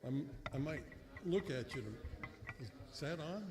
I might look at you. Is that on?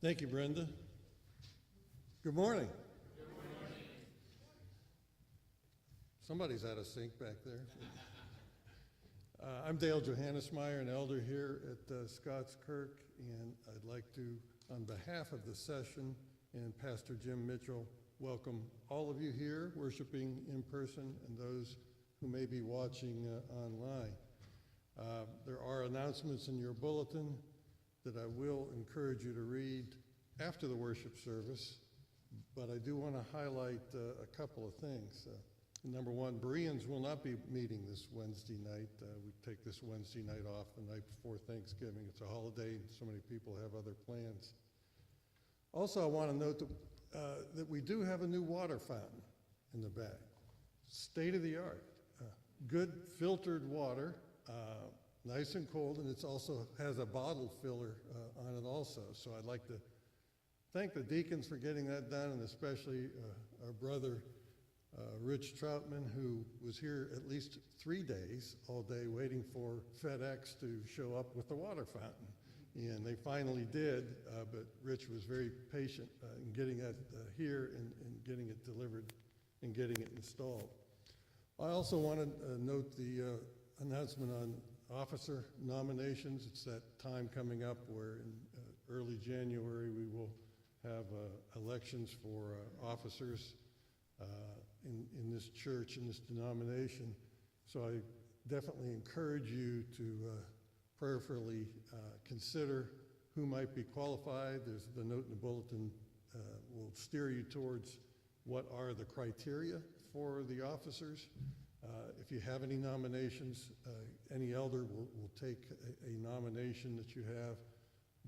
Thank you, Brenda. Good morning. Somebody's out of sync back there. I'm Dale Johannesmeyer, an elder here at Scots Kirk, and I'd like to, on behalf of the session and Pastor Jim Mitchell, welcome all of you here worshiping in person and those who may be watching online. There are announcements in your bulletin that I will encourage you to read after the worship service, but I do want to highlight a couple of things. Number one, Bereans will not be meeting this Wednesday night. We take this Wednesday night off the night before Thanksgiving. It's a holiday, and so many people have other plans. Also, I want to note that we do have a new water fountain in the back. State of the art. Good filtered water. Nice and cold, and it also has a bottle filler on it also. So I'd like to thank the deacons for getting that done, and especially our brother Rich Troutman, who was here at least 3 days, all day, waiting for FedEx to show up with the water fountain. And they finally did, but Rich was very patient in getting that here and getting it delivered and getting it installed. I also want to note the announcement on officer nominations. It's that time coming up where in early January we will have elections for officers in this church, in this denomination. So I definitely encourage you to prayerfully consider who might be qualified. There's the note in the bulletin will steer you towards what are the criteria for the officers. If you have any nominations, any elder will take a nomination that you have,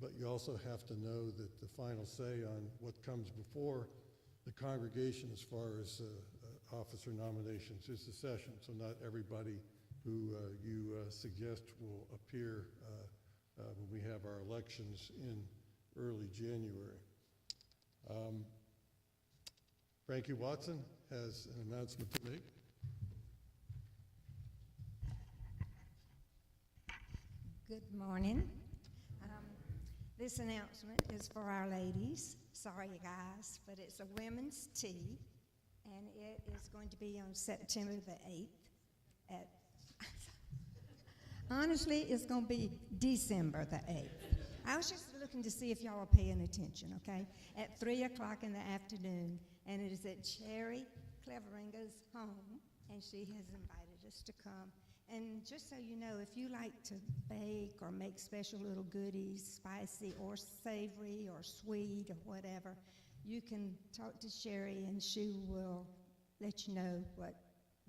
but you also have to know that the final say on what comes before the congregation as far as officer nominations is the session. So not everybody who you suggest will appear when we have our elections in early January. Frankie Watson has an announcement to make. Good morning. This announcement is for our ladies. Sorry, guys, but it's a women's tea, and it is going to be on September the 8th. Honestly, it's going to be December the 8th. I was just looking to see if y'all are paying attention, okay? At 3 o'clock in the afternoon, and it is at Cherry Cleveringa's home, and she has invited us to come. And just so you know, if you like to bake or make special little goodies, spicy or savory or sweet or whatever, you can talk to Sherry and she will let you know what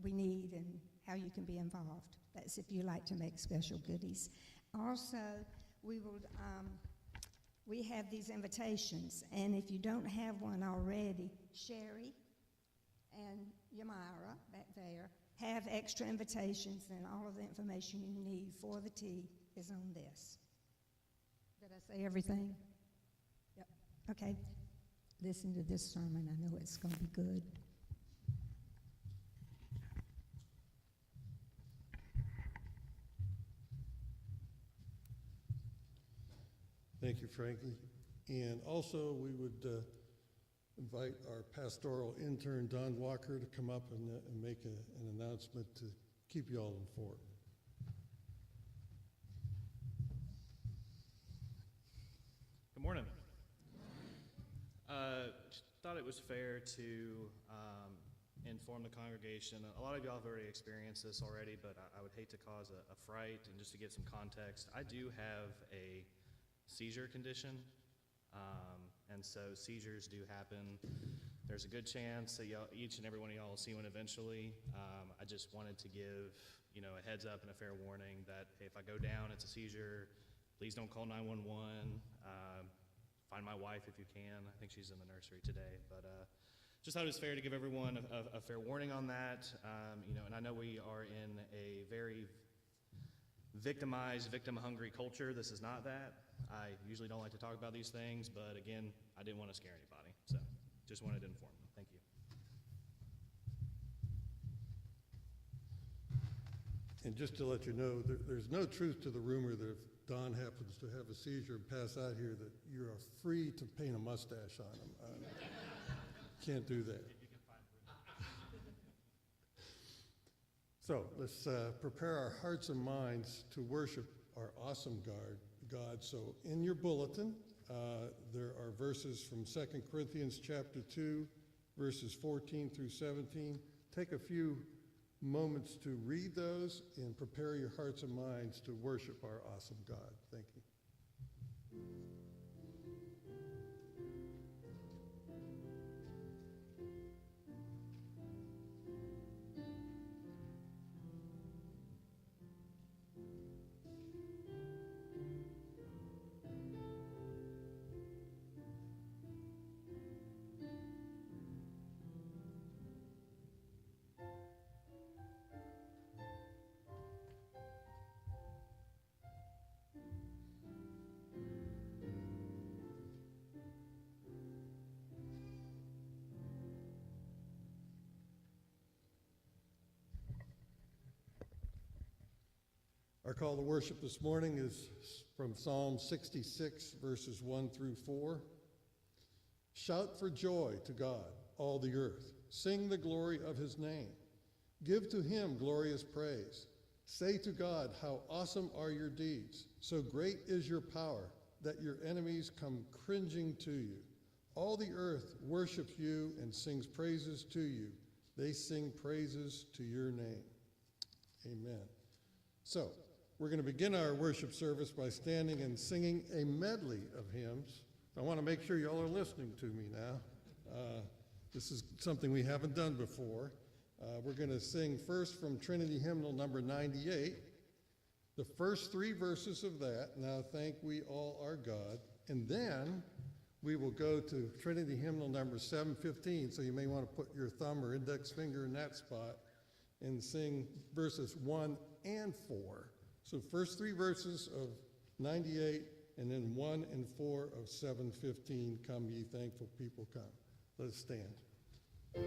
we need and how you can be involved. That's if you like to make special goodies. Also, we have these invitations, and if you don't have one already, Sherry and Yamira back there have extra invitations, and all of the information you need for the tea is on this. Did I say everything? Yep. Okay. Listen to this sermon. I know it's going to be good. Thank you, Frankie. And also, we would invite our pastoral intern, Don Walker, to come up and make an announcement to keep you all informed. Good morning. Thought it was fair to inform the congregation. A lot of y'all have already experienced this already, but I would hate to cause a fright. And just to give some context, I do have a seizure condition. And so seizures do happen. There's a good chance that each and every one of y'all will see one eventually. I just wanted to give a heads up and a fair warning that hey, if I go down, it's a seizure. Please don't call 911. Find my wife if you can. I think she's in the nursery today. But just thought it was fair to give everyone a fair warning on that. And I know we are in a very victimized, victim-hungry culture. This is not that. I usually don't like to talk about these things, but again, I didn't want to scare anybody. So just wanted to inform them. Thank you. And just to let you know, there's no truth to the rumor that if Don happens to have a seizure and pass out here, that you are free to paint a mustache on him. Can't do that. So let's prepare our hearts and minds to worship our awesome God. So in your bulletin, there are verses from 2 Corinthians chapter 2, verses 14 through 17. Take a few moments to read those and prepare your hearts and minds to worship our awesome God. Thank you. Our call to worship this morning is from Psalm 66, verses 1 through 4. Shout for joy to God, all the earth. Sing the glory of his name. Give to him glorious praise. Say to God, how awesome are your deeds. So great is your power that your enemies come cringing to you. All the earth worships you and sings praises to you. They sing praises to your name. Amen. So, we're going to begin our worship service by standing and singing a medley of hymns. I want to make sure y'all are listening to me now. This is something we haven't done before. We're going to sing first from Trinity Hymnal number 98, the first three verses of that, Now Thank We All Our God, and then we will go to Trinity Hymnal number 715, so you may want to put your thumb or index finger in that spot and sing verses 1 and 4. So first three verses of 98, and then 1 and 4 of 715, Come Ye Thankful People Come. Let us stand. With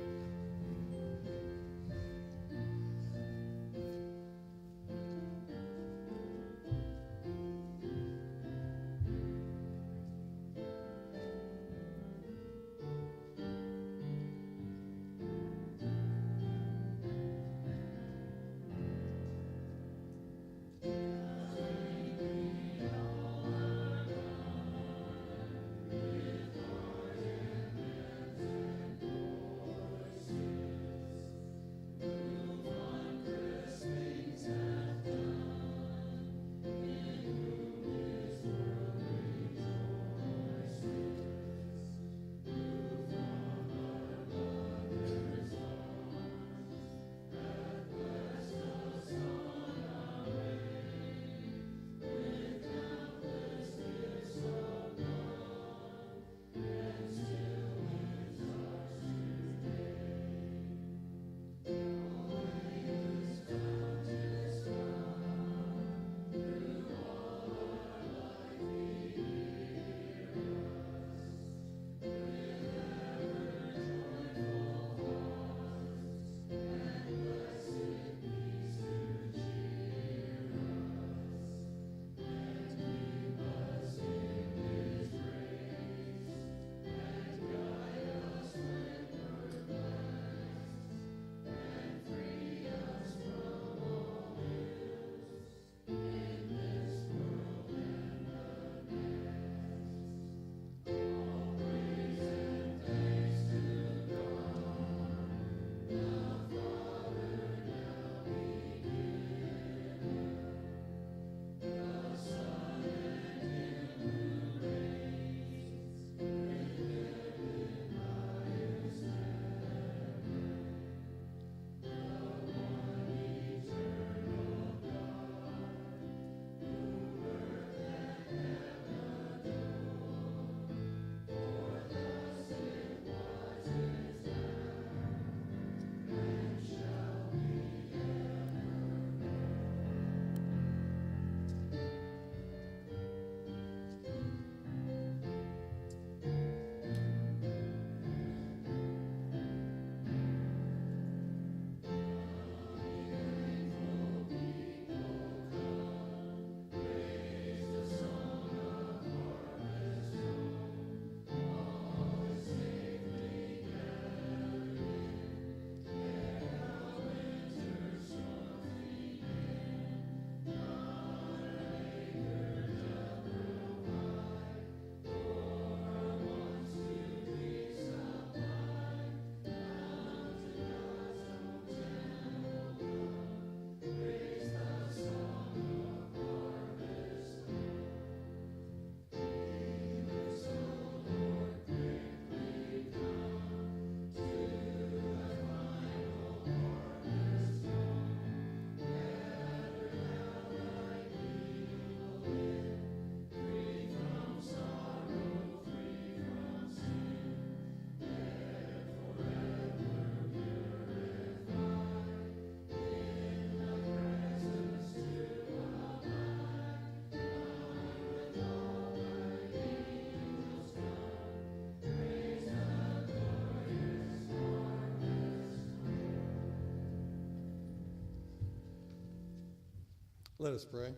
Let us pray.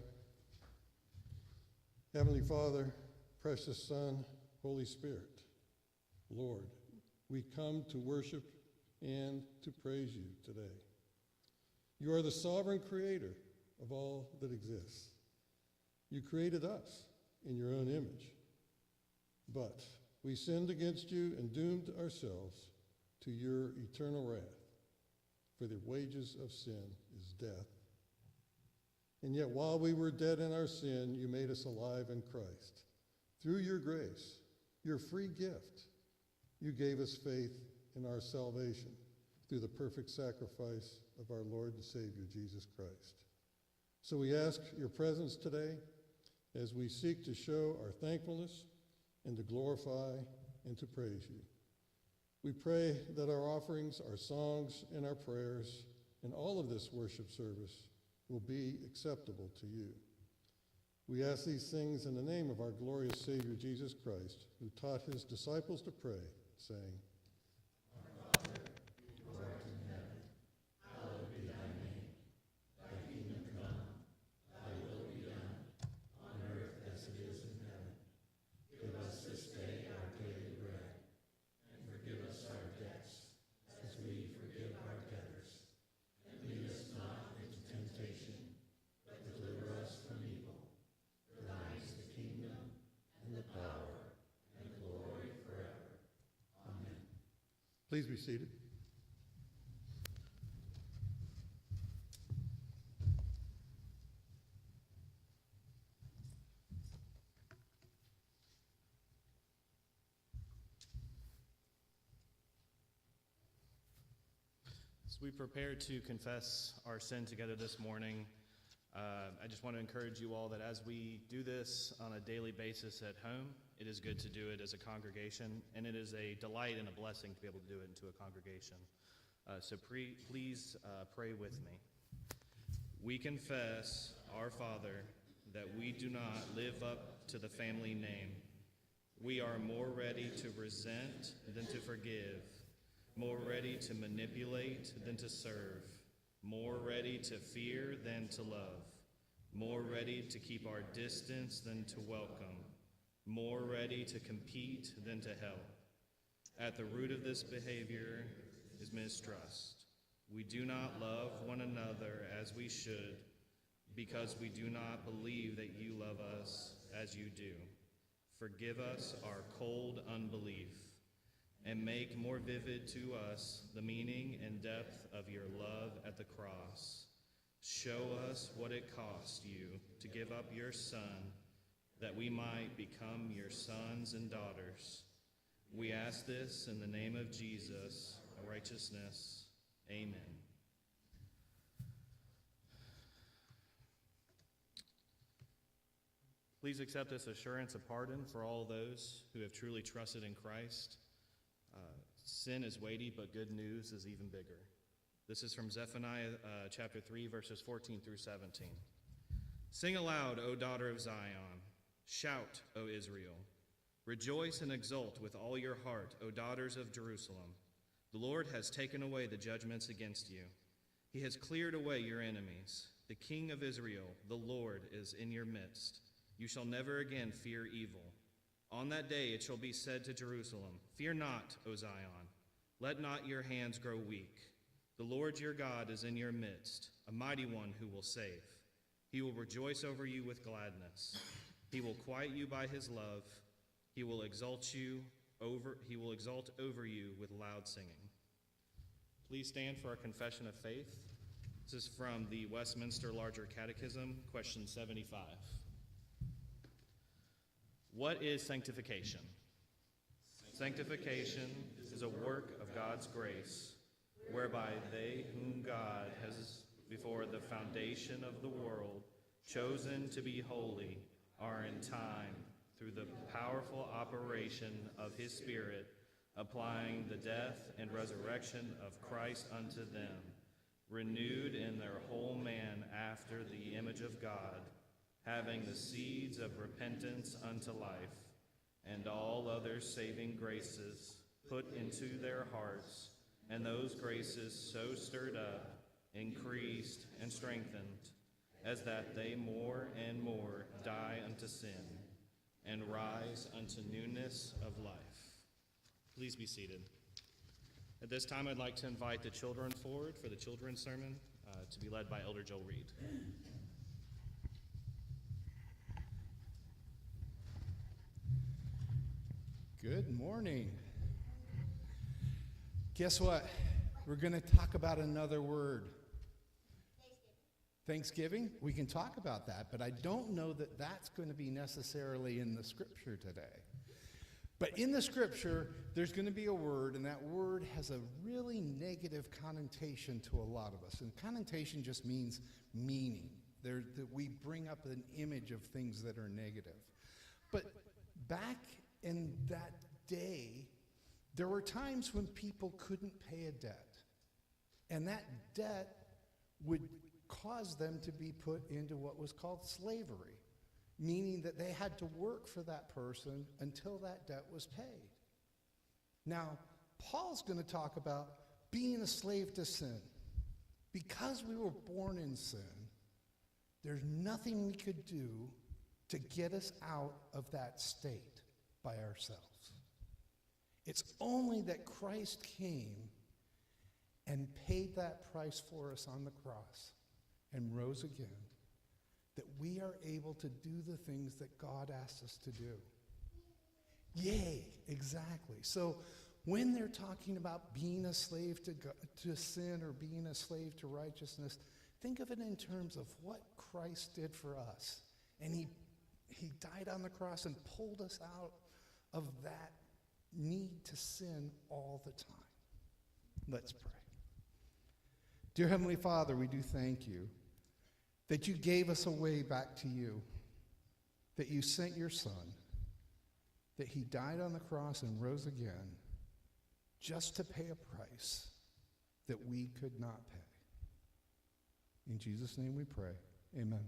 Heavenly Father, precious Son, Holy Spirit, Lord, we come to worship and to praise you today. You are the sovereign creator of all that exists. You created us in your own image, but we sinned against you and doomed ourselves to your eternal wrath, for the wages of sin is death. And yet while we were dead in our sin, you made us alive in Christ. Through your grace, your free gift, you gave us faith in our salvation through the perfect sacrifice of our Lord and Savior, Jesus Christ. So we ask your presence today as we seek to show our thankfulness and to glorify and to praise you. We pray that our offerings, our songs, and our prayers, and all of this worship service will be acceptable to you. We ask these things in the name of our glorious Savior, Jesus Christ, who taught his disciples to pray, saying, Our Father, who art in heaven, hallowed be thy name. Thy kingdom come, thy will be done, on earth as it is in heaven. Give us this day our daily bread, and forgive us our debts, as we forgive our debtors. And lead us not into temptation, but deliver us from evil. For thine is the kingdom, and the power, and the glory forever. Amen. Please be seated. As we prepare to confess our sin together this morning, I just want to encourage you all that as we do this on a daily basis at home, it is good to do it as a congregation, and it is a delight and a blessing to be able to do it into a congregation. So please pray with me. We confess, our Father, that we do not live up to the family name. We are more ready to resent than to forgive, more ready to manipulate than to serve, more ready to fear than to love, more ready to keep our distance than to welcome, more ready to compete than to help. At the root of this behavior is mistrust. We do not love one another as we should because we do not believe that you love us as you do. Forgive us our cold unbelief, and make more vivid to us the meaning and depth of your love at the cross. Show us what it cost you to give up your Son, that we might become your sons and daughters. We ask this in the name of Jesus, our righteousness. Amen. Please accept this assurance of pardon for all those who have truly trusted in Christ. Sin is weighty, but good news is even bigger. This is from Zephaniah chapter 3, verses 14 through 17. Sing aloud, O daughter of Zion. Shout, O Israel. Rejoice and exult with all your heart, O daughters of Jerusalem. The Lord has taken away the judgments against you. He has cleared away your enemies. The King of Israel, the Lord, is in your midst. You shall never again fear evil. On that day it shall be said to Jerusalem, Fear not, O Zion. Let not your hands grow weak. The Lord your God is in your midst, a mighty one who will save. He will rejoice over you with gladness. He will quiet you by his love. He will exalt over you with loud singing. Please stand for our confession of faith. This is from the Westminster Larger Catechism, question 75. What is sanctification? Sanctification is a work of God's grace, whereby they whom God has before the foundation of the world chosen to be holy are in time, through the powerful operation of his Spirit, applying the death and resurrection of Christ unto them, renewed in their whole man after the image of God, having the seeds of repentance unto life, and all other saving graces put into their hearts, and those graces so stirred up, increased, and strengthened, as that they more and more die unto sin, and rise unto newness of life. Please be seated. At this time, I'd like to invite the children forward for the children's sermon to be led by Elder Joel Reed. Good morning. Guess what? We're going to talk about another word. Thanksgiving. We can talk about that, but I don't know that that's going to be necessarily in the scripture today. But in the scripture, there's going to be a word, and that word has a really negative connotation to a lot of us. And connotation just means meaning. That we bring up an image of things that are negative. But back in that day, there were times when people couldn't pay a debt. And that debt would cause them to be put into what was called slavery, meaning that they had to work for that person until that debt was paid. Now, Paul's going to talk about being a slave to sin. Because we were born in sin, there's nothing we could do to get us out of that state by ourselves. It's only that Christ came and paid that price for us on the cross and rose again that we are able to do the things that God asks us to do. Yay, exactly. So when they're talking about being a slave to sin or being a slave to righteousness, think of it in terms of what Christ did for us. And he died on the cross and pulled us out of that need to sin all the time. Let's pray. Dear Heavenly Father, we do thank you that you gave us a way back to you, that you sent your Son, that he died on the cross and rose again just to pay a price that we could not pay. In Jesus' name we pray. Amen.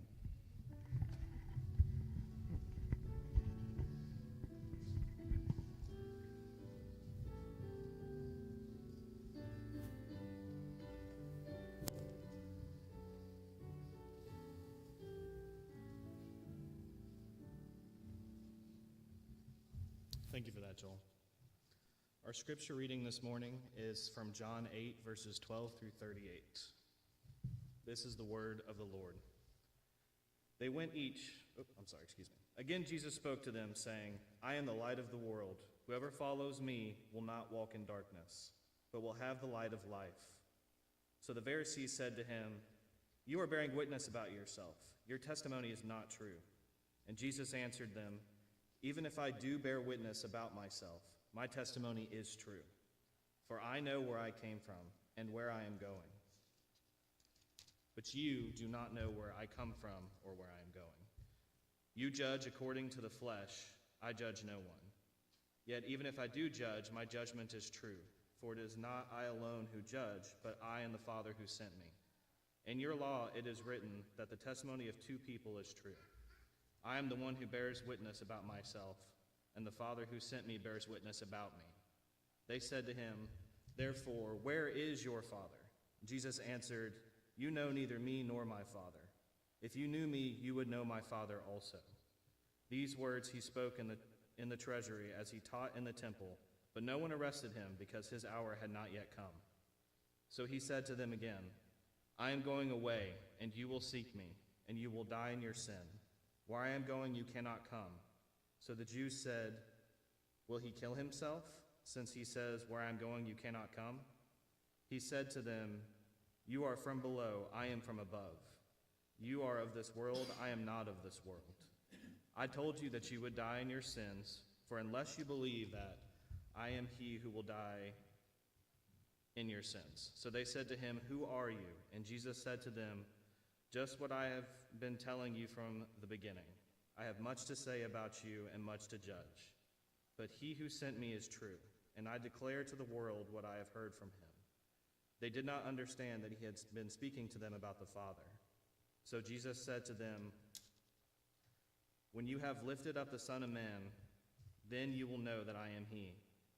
Thank you for that, Joel. Our scripture reading this morning is from John 8, verses 12 through 38. This is the word of the Lord. They went each, Again, Jesus spoke to them, saying, I am the light of the world. Whoever follows me will not walk in darkness, but will have the light of life. So the Pharisees said to him, You are bearing witness about yourself. Your testimony is not true. And Jesus answered them, Even if I do bear witness about myself, my testimony is true. For I know where I came from and where I am going. But you do not know where I come from or where I am going. You judge according to the flesh. I judge no one. Yet even if I do judge, my judgment is true. For it is not I alone who judge, but I and the Father who sent me. In your law it is written that the testimony of two people is true. I am the one who bears witness about myself, and the Father who sent me bears witness about me. They said to him, Therefore, where is your Father? Jesus answered, You know neither me nor my Father. If you knew me, you would know my Father also. These words he spoke in the treasury as he taught in the temple, but no one arrested him because his hour had not yet come. So he said to them again, I am going away, and you will seek me, and you will die in your sin. Where I am going, you cannot come. So the Jews said, Will he kill himself, since he says, Where I am going, you cannot come? He said to them, You are from below, I am from above. You are of this world, I am not of this world. I told you that you would die in your sins, for unless you believe that I am he who will die in your sins. So they said to him, Who are you? And Jesus said to them, Just what I have been telling you from the beginning. I have much to say about you and much to judge. But he who sent me is true, and I declare to the world what I have heard from him. They did not understand that he had been speaking to them about the Father. So Jesus said to them, When you have lifted up the Son of Man, then you will know that I am he,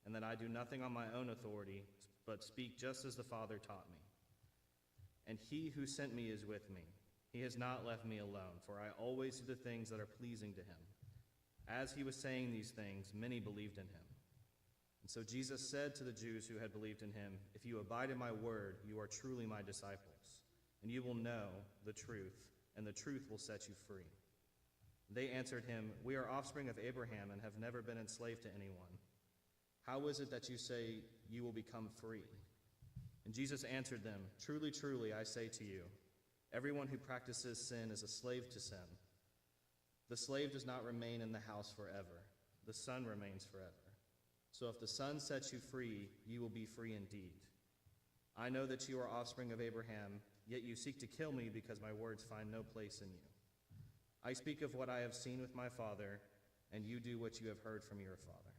and that I do nothing on my own authority, but speak just as the Father taught me. And he who sent me is with me. He has not left me alone, for I always do the things that are pleasing to him." As he was saying these things, many believed in him. And so Jesus said to the Jews who had believed in him, "If you abide in my word, you are truly my disciples, and you will know the truth, and the truth will set you free." They answered him, "We are offspring of Abraham and have never been enslaved to anyone. How is it that you say you will become free?" And Jesus answered them, "Truly, truly, I say to you, everyone who practices sin is a slave to sin. The slave does not remain in the house forever. The Son remains forever. So if the Son sets you free, you will be free indeed. I know that you are offspring of Abraham, yet you seek to kill me because my words find no place in you. I speak of what I have seen with my Father, and you do what you have heard from your father."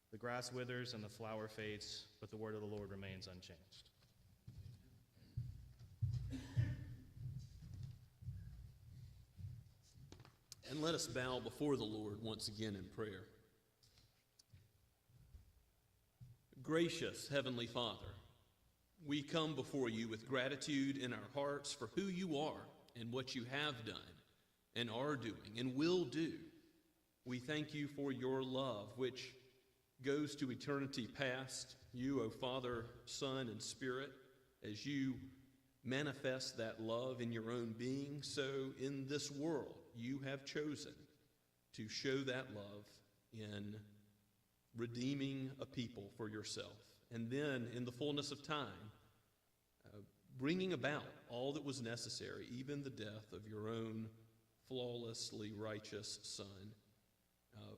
The grass withers and the flower fades, but the word of the Lord remains unchanged. And let us bow before the Lord once again in prayer. Gracious Heavenly Father, we come before you with gratitude in our hearts for who you are and what you have done and are doing and will do. We thank you for your love, which goes to eternity past. You, O Father, Son, and Spirit, as you manifest that love in your own being, so in this world you have chosen to show that love in redeeming a people for yourself, and then in the fullness of time, bringing about all that was necessary, even the death of your own flawlessly righteous Son.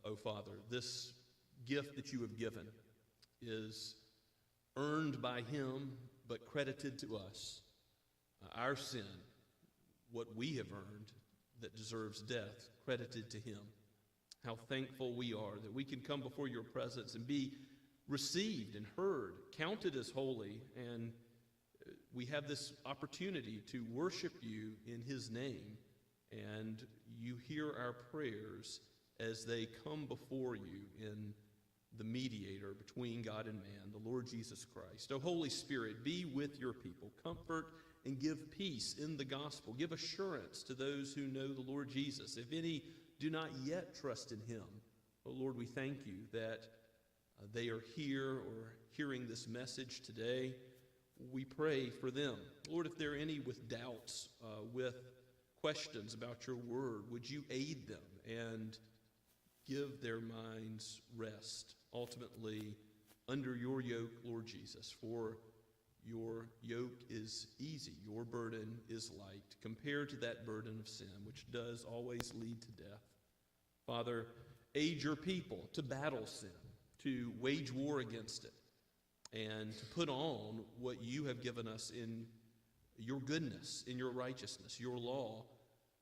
O Father, this gift that you have given is earned by him, but credited to us. Our sin, what we have earned that deserves death, credited to him. How thankful we are that we can come before your presence and be received and heard, counted as holy, and we have this opportunity to worship you in his name, and you hear our prayers as they come before you in the mediator between God and man, the Lord Jesus Christ. O Holy Spirit, be with your people. Comfort and give peace in the gospel. Give assurance to those who know the Lord Jesus. If any do not yet trust in him, O Lord, we thank you that they are here or hearing this message today. We pray for them. Lord, if there are any with doubts, with questions about your word, would you aid them and give their minds rest, ultimately under your yoke, Lord Jesus, for your yoke is easy, your burden is light, compared to that burden of sin, which does always lead to death. Father, aid your people to battle sin, to wage war against it, and to put on what you have given us in your goodness, in your righteousness, your law,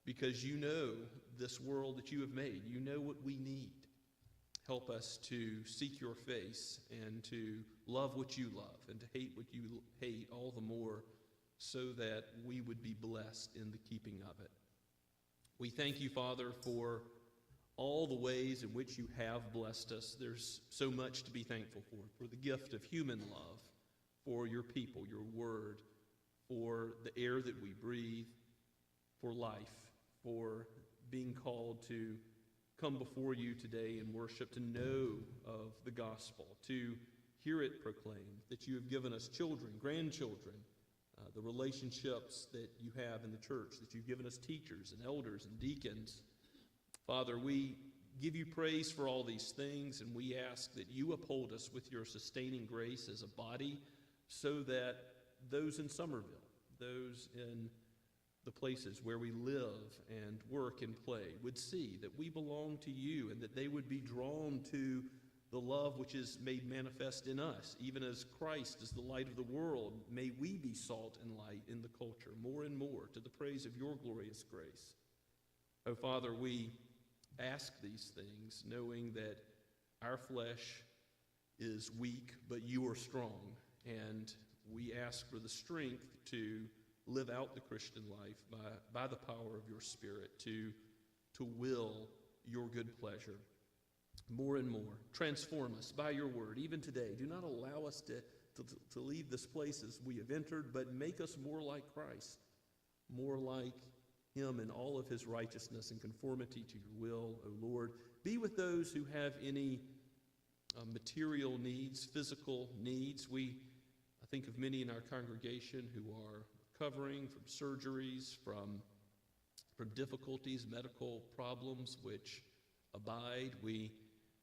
because you know this world that you have made. You know what we need. Help us to seek your face and to love what you love and to hate what you hate all the more, so that we would be blessed in the keeping of it. We thank you, Father, for all the ways in which you have blessed us. There's so much to be thankful for the gift of human love, for your people, your word, for the air that we breathe, for life, for being called to come before you today in worship, to know of the gospel, to hear it proclaimed, that you have given us children, grandchildren, the relationships that you have in the church, that you've given us teachers and elders and deacons. Father, we give you praise for all these things, and we ask that you uphold us with your sustaining grace as a body, so that those in Somerville, those in the places where we live and work and play, would see that we belong to you, and that they would be drawn to the love which is made manifest in us. Even as Christ is the light of the world, may we be salt and light in the culture more and more, to the praise of your glorious grace. Oh, Father, we ask these things knowing that our flesh is weak, but you are strong, and we ask for the strength to live out the Christian life by the power of your Spirit, to will your good pleasure more and more. Transform us by your word, even today. Do not allow us to leave this place as we have entered, but make us more like Christ. more like him in all of his righteousness and conformity to your will, O Lord. Be with those who have any material needs, physical needs. I think of many in our congregation who are recovering from surgeries, from difficulties, medical problems which abide. We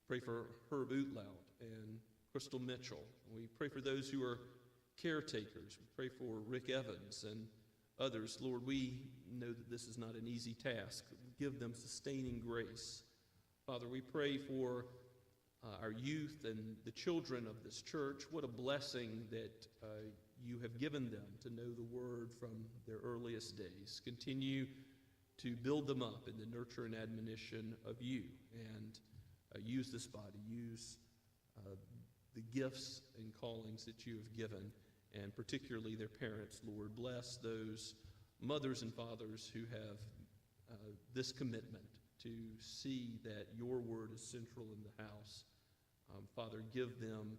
pray for Herb Outloud and Crystal Mitchell. We pray for those who are caretakers. We pray for Rick Evans and others. Lord, we know that this is not an easy task. Give them sustaining grace. Father, we pray for our youth and the children of this church. What a blessing that you have given them to know the word from their earliest days. Continue to build them up in the nurture and admonition of you, and use this body, use the gifts and callings that you have given, and particularly their parents, Lord. Bless those mothers and fathers who have this commitment to see that your word is central in the house. Father, give them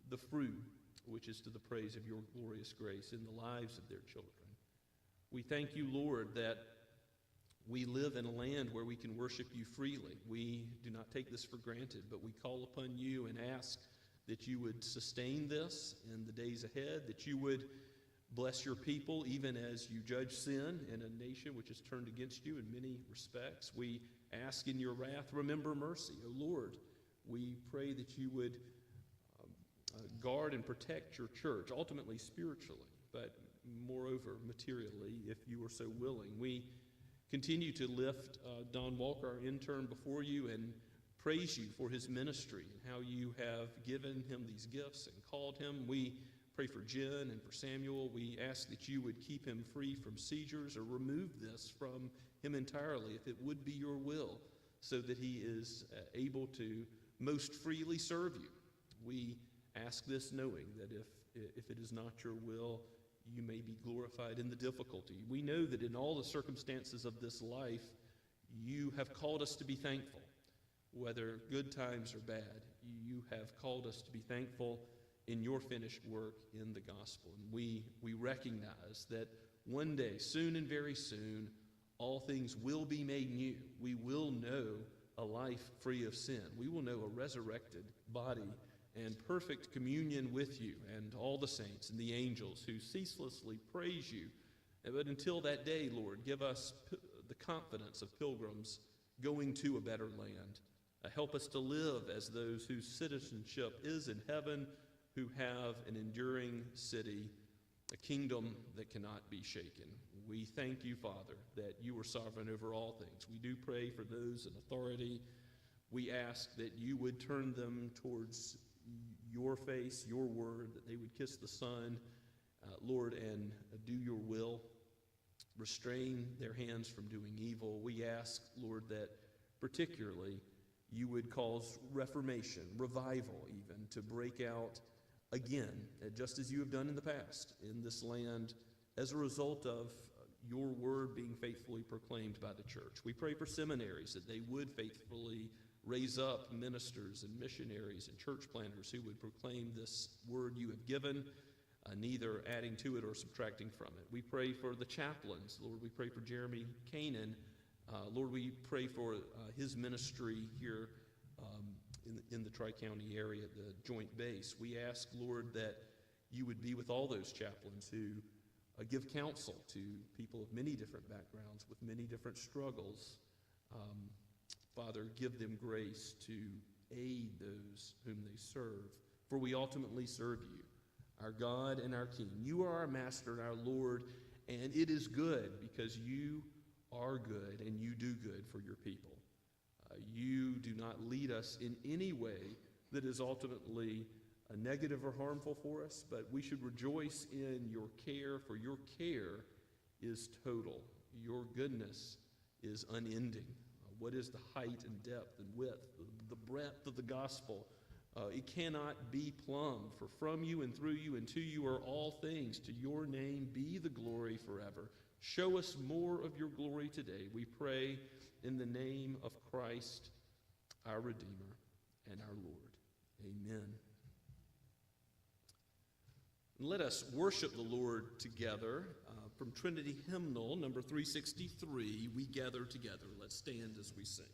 the fruit which is to the praise of your glorious grace in the lives of their children. We thank you, Lord, that we live in a land where we can worship you freely. We do not take this for granted, but we call upon you and ask that you would sustain this in the days ahead, that you would bless your people even as you judge sin in a nation which has turned against you in many respects. We ask in your wrath, remember mercy. O Lord, we pray that you would guard and protect your church, ultimately spiritually, but moreover materially, if you are so willing. We continue to lift Don Walker, our intern, before you and praise you for his ministry and how you have given him these gifts and called him. We pray for Jen and for Samuel. We ask that you would keep him free from seizures or remove this from him entirely, if it would be your will, so that he is able to most freely serve you. We ask this knowing that if it is not your will, you may be glorified in the difficulty. We know that in all the circumstances of this life, you have called us to be thankful. Whether good times or bad, you have called us to be thankful in your finished work in the gospel. And we recognize that one day, soon and very soon, all things will be made new. We will know a life free of sin. We will know a resurrected body and perfect communion with you and all the saints and the angels who ceaselessly praise you. But until that day, Lord, give us the confidence of pilgrims going to a better land. Help us to live as those whose citizenship is in heaven, who have an enduring city, a kingdom that cannot be shaken. We thank you, Father, that you are sovereign over all things. We do pray for those in authority. We ask that you would turn them towards your face, your word, that they would kiss the Son, Lord, and do your will. Restrain their hands from doing evil. We ask, Lord, that particularly you would cause reformation, revival even, to break out again, just as you have done in the past in this land, as a result of your word being faithfully proclaimed by the church. We pray for seminaries, that they would faithfully raise up ministers and missionaries and church planters who would proclaim this word you have given, neither adding to it or subtracting from it. We pray for the chaplains. Lord, we pray for Jeremy Canaan. Lord, we pray for his ministry here in the Tri-County area, the Joint Base. We ask, Lord, that you would be with all those chaplains who give counsel to people of many different backgrounds with many different struggles. Father, give them grace to aid those whom they serve, for we ultimately serve you, our God and our King. You are our Master and our Lord, and it is good because you are good and you do good for your people. You do not lead us in any way that is ultimately negative or harmful for us, but we should rejoice in your care, for your care is total. Your goodness is unending. What is the height and depth and width, the breadth of the gospel? It cannot be plumbed, for from you and through you and to you are all things. To your name be the glory forever. Show us more of your glory today, we pray in the name of Christ, our Redeemer and our Lord. Amen. Let us worship the Lord together. from Trinity Hymnal number 363, We Gather Together. Let's stand as we sing.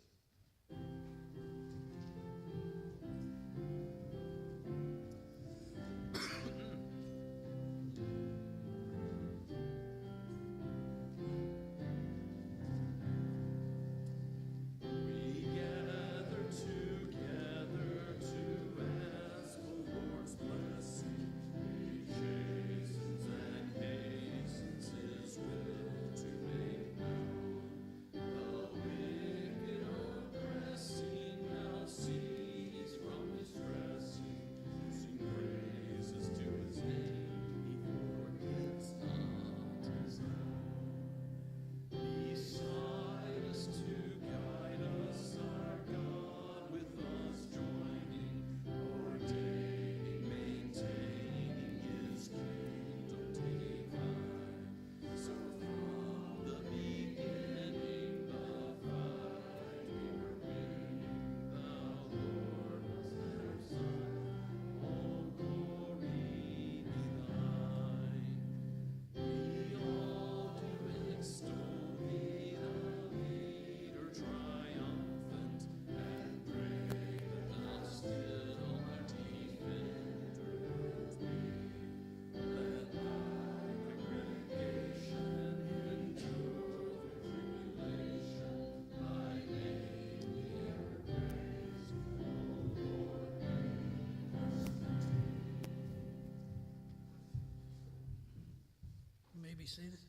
Be seated.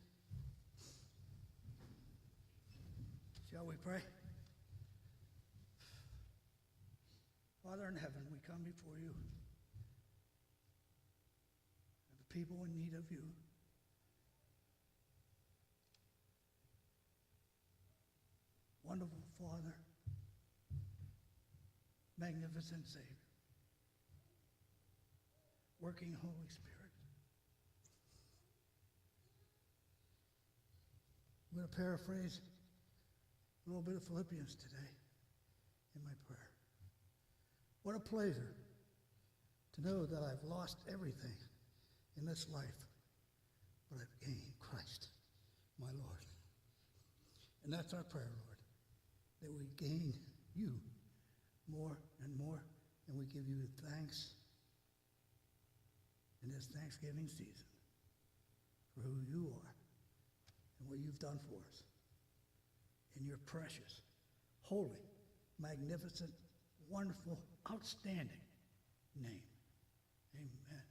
Shall we pray? Father in heaven, we come before you, the people in need of you. Wonderful Father, magnificent Savior, working Holy Spirit. I'm going to paraphrase a little bit of Philippians today in my prayer. What a pleasure to know that I've lost everything in this life, but I've gained Christ, my Lord. And that's our prayer, Lord, that we gain you more and more, and we give you thanks in this Thanksgiving season for who you are and what you've done for us in your precious, holy, magnificent, wonderful, outstanding name. Amen.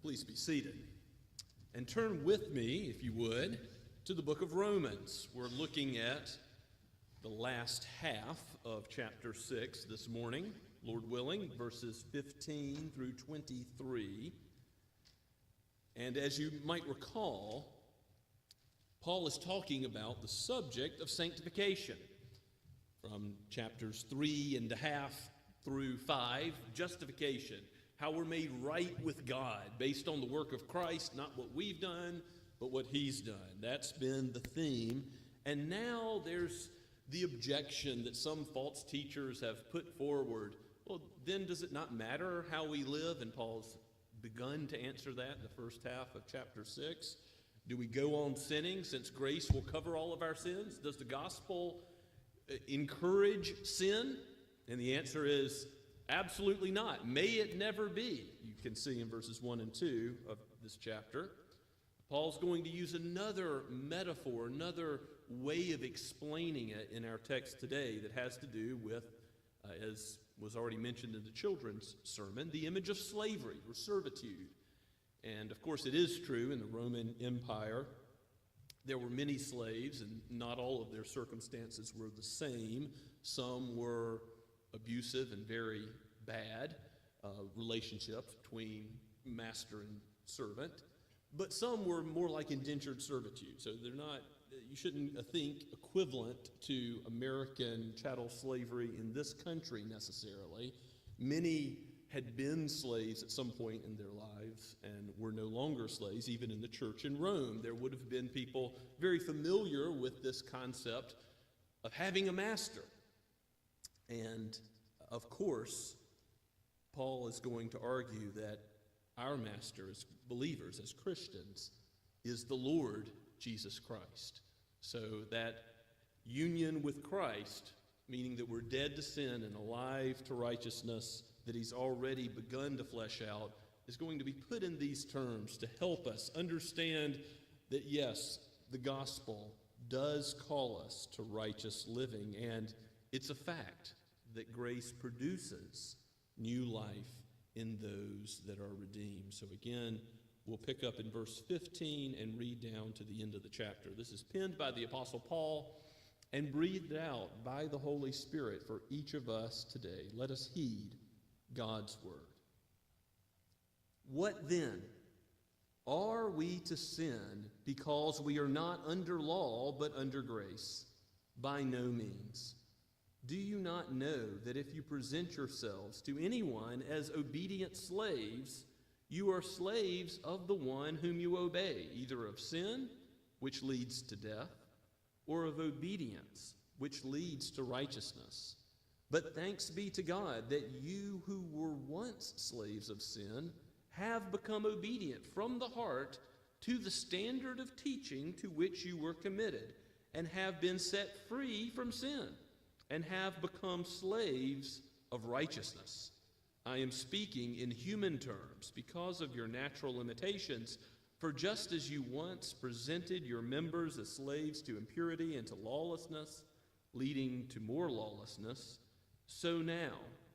Please be seated. And turn with me, if you would, to the book of Romans. We're looking at the last half of chapter 6 this morning, Lord willing, verses 15 through 23. And as you might recall, Paul is talking about the subject of sanctification. From chapters 3.5 through 5, justification, how we're made right with God based on the work of Christ, not what we've done, but what he's done. That's been the theme. And now there's the objection that some false teachers have put forward. Well, then does it not matter how we live? And Paul's begun to answer that in the first half of chapter 6. Do we go on sinning since grace will cover all of our sins? Does the gospel encourage sin? And the answer is absolutely not. May it never be. You can see in verses 1 and 2 of this chapter, Paul's going to use another metaphor, another way of explaining it in our text today that has to do with, as was already mentioned in the children's sermon, the image of slavery or servitude. And of course it is true in the Roman Empire there were many slaves, and not all of their circumstances were the same. Some were abusive and very bad relationships between master and servant, but some were more like indentured servitude. So they're not, you shouldn't think equivalent to American chattel slavery in this country necessarily. Many had been slaves at some point in their lives and were no longer slaves. Even in the church in Rome, there would have been people very familiar with this concept of having a master. And of course, Paul is going to argue that our master as believers, as Christians, is the Lord Jesus Christ. So that union with Christ, meaning that we're dead to sin and alive to righteousness, that he's already begun to flesh out, is going to be put in these terms to help us understand that yes, the gospel does call us to righteous living, and it's a fact that grace produces new life in those that are redeemed. So again, we'll pick up in verse 15 and read down to the end of the chapter. This is penned by the Apostle Paul and breathed out by the Holy Spirit for each of us today. Let us heed God's word. What then? Are we to sin because we are not under law but under grace? By no means. Do you not know that if you present yourselves to anyone as obedient slaves, you are slaves of the one whom you obey, either of sin, which leads to death, or of obedience, which leads to righteousness? But thanks be to God that you who were once slaves of sin have become obedient from the heart to the standard of teaching to which you were committed, and have been set free from sin, and have become slaves of righteousness. I am speaking in human terms because of your natural limitations, for just as you once presented your members as slaves to impurity and to lawlessness, leading to more lawlessness, so now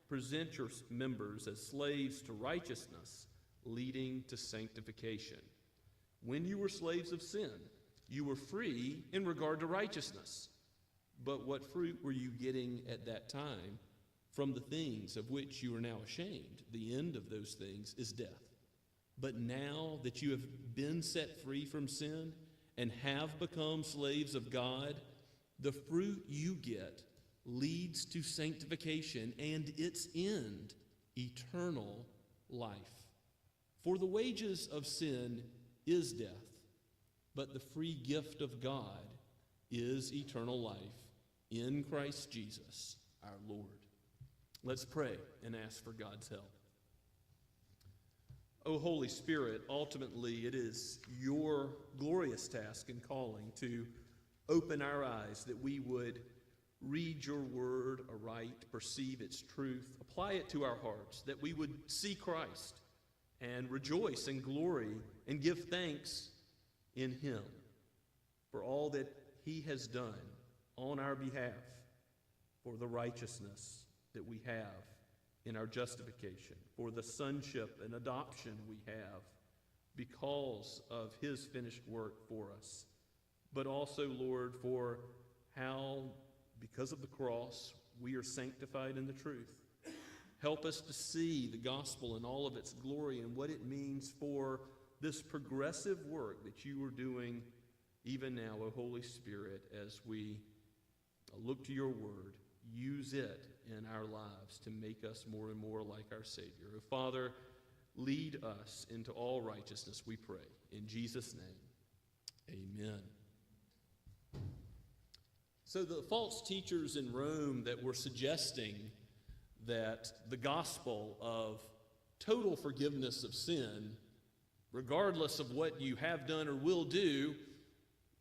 present your members as slaves to righteousness, leading to sanctification. When you were slaves of sin, you were free in regard to righteousness. But what fruit were you getting at that time from the things of which you are now ashamed? The end of those things is death. But now that you have been set free from sin and have become slaves of God, the fruit you get leads to sanctification, and its end, eternal life. For the wages of sin is death, but the free gift of God is eternal life in Christ Jesus our Lord. Let's pray and ask for God's help. O Holy Spirit, ultimately it is your glorious task and calling to open our eyes that we would read your word aright, perceive its truth, apply it to our hearts, that we would see Christ and rejoice and glory and give thanks in him for all that he has done on our behalf, for the righteousness that we have in our justification, for the sonship and adoption we have because of his finished work for us, but also, Lord, for how, because of the cross, we are sanctified in the truth. Help us to see the gospel in all of its glory and what it means for this progressive work that you are doing even now, O Holy Spirit, as we look to your word. Use it in our lives to make us more and more like our Savior. O Father, lead us into all righteousness, we pray. In Jesus' name, amen. So the false teachers in Rome that were suggesting that the gospel of total forgiveness of sin, regardless of what you have done or will do,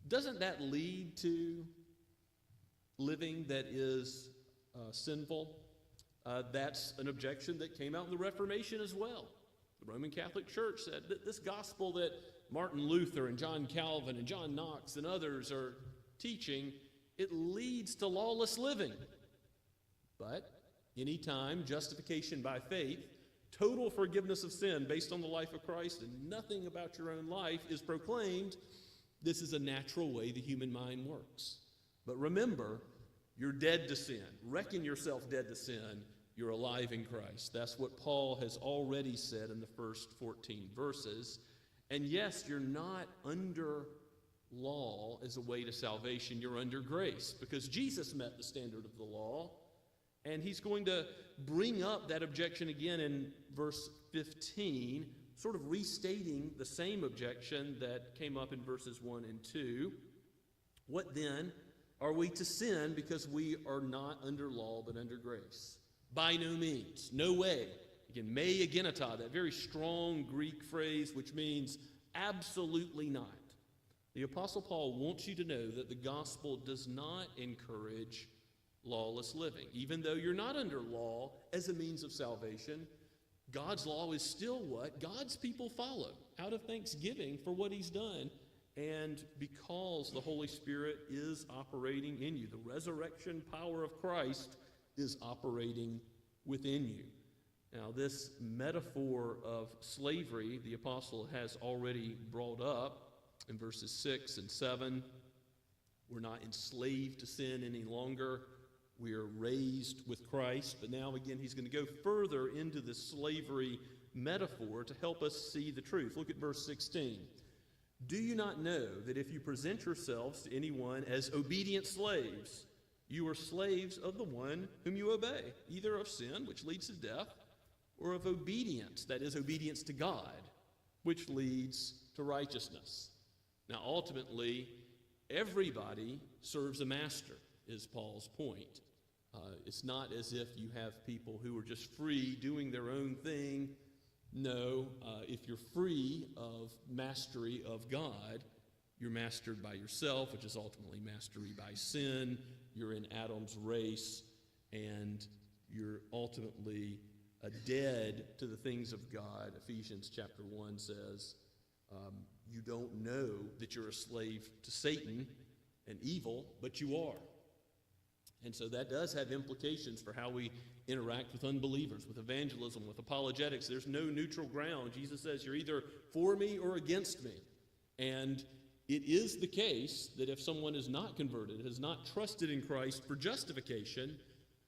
doesn't that lead to living that is sinful? That's an objection that came out in the Reformation as well. The Roman Catholic Church said that this gospel that Martin Luther and John Calvin and John Knox and others are teaching, it leads to lawless living. But anytime justification by faith, total forgiveness of sin based on the life of Christ and nothing about your own life is proclaimed, this is a natural way the human mind works. But remember, you're dead to sin. Reckon yourself dead to sin. You're alive in Christ. That's what Paul has already said in the first 14 verses. And yes, you're not under law as a way to salvation. You're under grace because Jesus met the standard of the law. And he's going to bring up that objection again in verse 15, sort of restating the same objection that came up in verses 1 and 2. What then? Are we to sin because we are not under law but under grace? By no means. No way. Again, me agenata, that very strong Greek phrase which means absolutely not. The Apostle Paul wants you to know that the gospel does not encourage lawless living. Even though you're not under law as a means of salvation, God's law is still what God's people follow out of thanksgiving for what he's done. And because the Holy Spirit is operating in you, the resurrection power of Christ is operating within you. Now, this metaphor of slavery, the apostle has already brought up in verses 6 and 7. We're not enslaved to sin any longer. We are raised with Christ. But now, again, he's going to go further into the slavery metaphor to help us see the truth. Look at verse 16. Do you not know that if you present yourselves to anyone as obedient slaves, you are slaves of the one whom you obey, either of sin, which leads to death, or of obedience, that is, obedience to God, which leads to righteousness. Now, ultimately, everybody serves a master, is Paul's point. It's not as if you have people who are just free doing their own thing. No, if you're free of mastery of God, you're mastered by yourself, which is ultimately mastery by sin. You're in Adam's race, and you're ultimately dead to the things of God. Ephesians chapter 1 says, you don't know that you're a slave to Satan and evil, but you are. And so that does have implications for how we interact with unbelievers, with evangelism, with apologetics. There's no neutral ground. Jesus says you're either for me or against me. And it is the case that if someone is not converted, has not trusted in Christ for justification,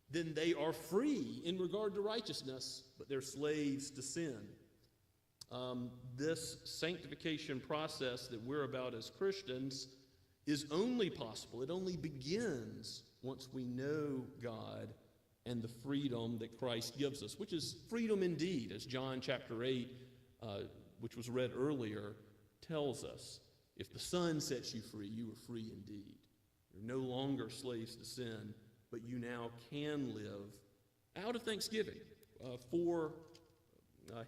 then they are free in regard to righteousness, but they're slaves to sin. This sanctification process that we're about as Christians is only possible, it only begins once we know God and the freedom that Christ gives us, which is freedom indeed, as John chapter 8, which was read earlier, tells us. If the Son sets you free, you are free indeed. You're no longer slaves to sin, but you now can live out of thanksgiving for